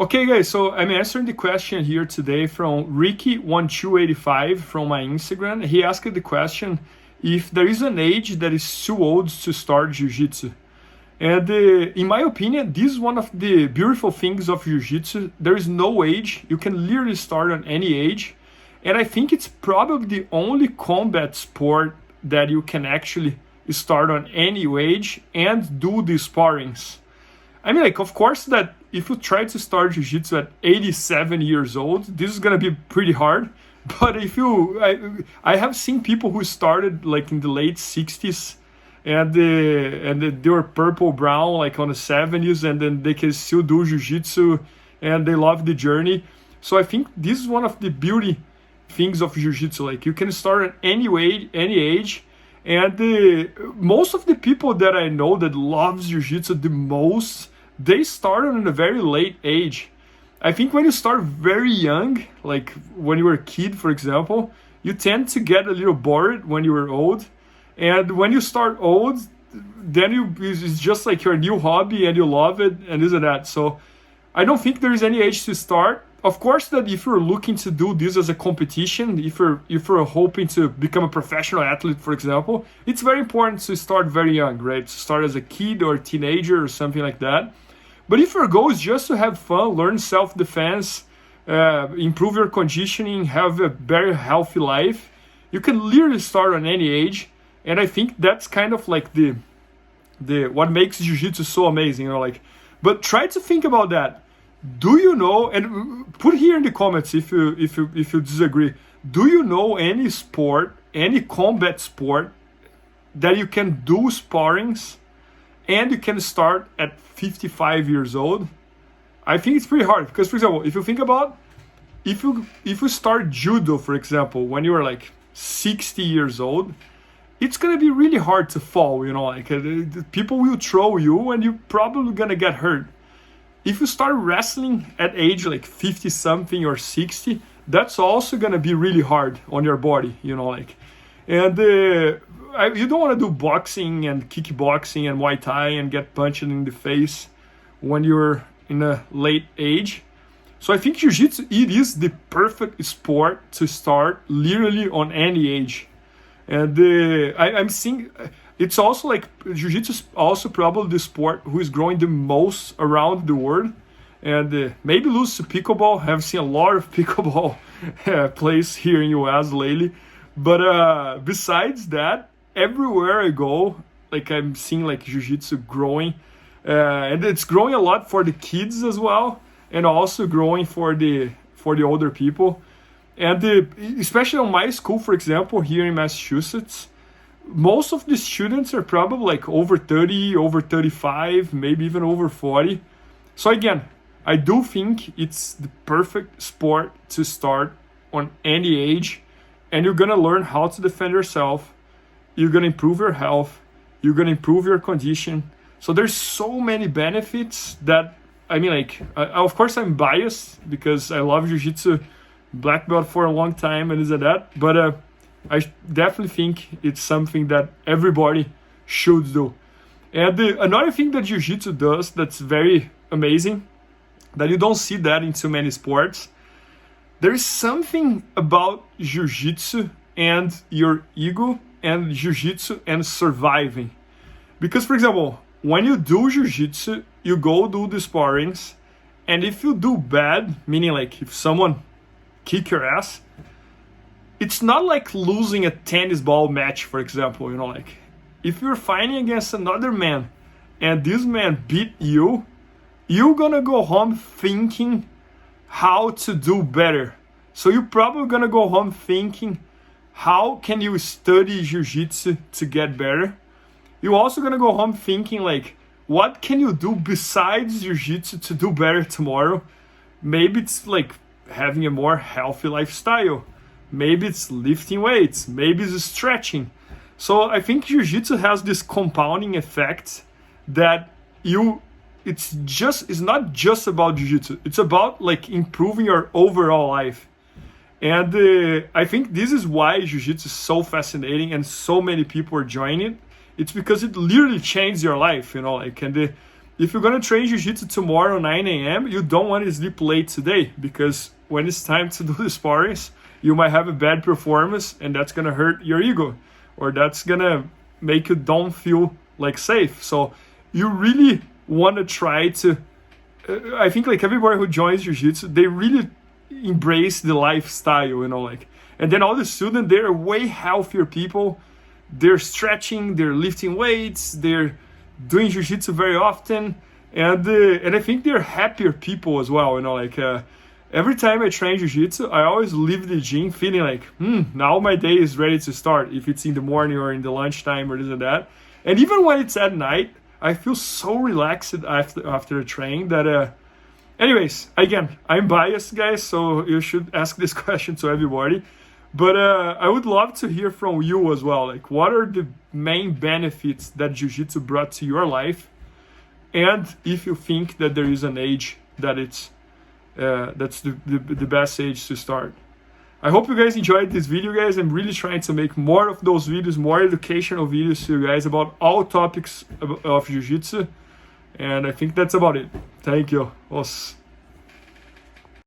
Okay, guys, so I'm answering the question here today from Ricky1285 from my Instagram. He asked the question if there is an age that is too old to start Jiu-Jitsu. And in my opinion, this is one of the beautiful things of Jiu-Jitsu. There is no age. You can literally start on any age. And I think it's probably the only combat sport that you can actually start on any age and do the sparrings. I mean, like, of course, that if you try to start Jiu-Jitsu at 87 years old, this is going to be pretty hard. But if I have seen people who started like in the late 60s and they were purple brown like on the 70s, and then they can still do Jiu-Jitsu and they love the journey. So I think this is one of the beauty things of Jiu-Jitsu. Like, you can start at any age. And most of the people that I know that loves Jiu-Jitsu the most, they started at a very late age. I think when you start very young, like when you were a kid, for example, you tend to get a little bored when you were old. And when you start old, then it's just like your new hobby and you love it and this and that. So I don't think there is any age to start. Of course, that if you're looking to do this as a competition, if you're hoping to become a professional athlete, for example, it's very important to start very young, right? To start as a kid or a teenager or something like that. But if your goal is just to have fun, learn self-defense, improve your conditioning, have a very healthy life, you can literally start on any age. And I think that's kind of like the what makes Jiu-Jitsu so amazing, you know, like. But try to think about that. Do you know, and put here in the comments if you disagree, do you know any sport, any combat sport that you can do sparrings and you can start at 55 years old? I think it's pretty hard because, for example, if you think about, if you start judo, for example, when you are like 60 years old, it's gonna be really hard to fall, you know, like people will throw you and you're probably gonna get hurt. If you start wrestling at age like 50 something or 60, that's also gonna be really hard on your body, you know, like. And you don't want to do boxing and kickboxing and Muay Thai and get punched in the face when you're in a late age. So I think Jiu-Jitsu, it is the perfect sport to start literally on any age. And I'm seeing, it's also like, Jiu-Jitsu is also probably the sport who is growing the most around the world. And maybe lose to pickleball. I've seen a lot of pickleball plays here in US lately. But besides that, everywhere I go, like, I'm seeing like Jiu-Jitsu growing. And it's growing a lot for the kids as well. And also growing for the older people. And especially on my school, for example, here in Massachusetts, most of the students are probably like over 30, over 35, maybe even over 40. So again, I do think it's the perfect sport to start on any age. And you're going to learn how to defend yourself. You're going to improve your health. You're going to improve your condition. So there's so many benefits that, I mean, like, of course I'm biased because I love Jiu-Jitsu, black belt for a long time and this and that, but I definitely think it's something that everybody should do. And another thing that Jiu-Jitsu does that's very amazing, that you don't see that in too many sports, there is something about Jiu-Jitsu and your ego and Jiu-Jitsu and surviving. Because, for example, when you do Jiu-Jitsu, you go do the sparrings, and if you do bad, meaning like if someone kick your ass, it's not like losing a tennis ball match, for example, you know, like if you're fighting against another man and this man beat you, you're gonna go home thinking how to do better. So you're probably gonna go home thinking, how can you study Jiu-Jitsu to get better? You're also gonna go home thinking like, what can you do besides Jiu-Jitsu to do better tomorrow? Maybe it's like having a more healthy lifestyle. Maybe it's lifting weights. Maybe it's stretching. So I think Jiu-Jitsu has this compounding effect that it's not just about Jiu-Jitsu. It's about like improving your overall life. And I think this is why Jiu-Jitsu is so fascinating and so many people are joining it. It's because it literally changed your life, you know, like, and if you're gonna train jiu-jitsu tomorrow 9 a.m., you don't want to sleep late today, because when it's time to do the sparrings, you might have a bad performance, and that's gonna hurt your ego, or that's gonna make you don't feel like safe. So you really want to try to, I think like everybody who joins jiu-jitsu, they really embrace the lifestyle, you know, like, and then all the students, they're way healthier people. They're stretching, they're lifting weights, they're doing jiu-jitsu very often, and I think they're happier people as well, you know, like every time I train jiu-jitsu, I always leave the gym feeling like, now my day is ready to start, if it's in the morning or in the lunchtime or this and that. And even when it's at night, I feel so relaxed after a train that, anyways, again, I'm biased, guys, so you should ask this question to everybody. But I would love to hear from you as well. Like, what are the main benefits that jiu-jitsu brought to your life? And if you think that there is an age that it's that's the best age to start. I hope you guys enjoyed this video, guys. I'm really trying to make more of those videos, more educational videos to you guys about all topics of jiu-jitsu. And I think that's about it. Thank you.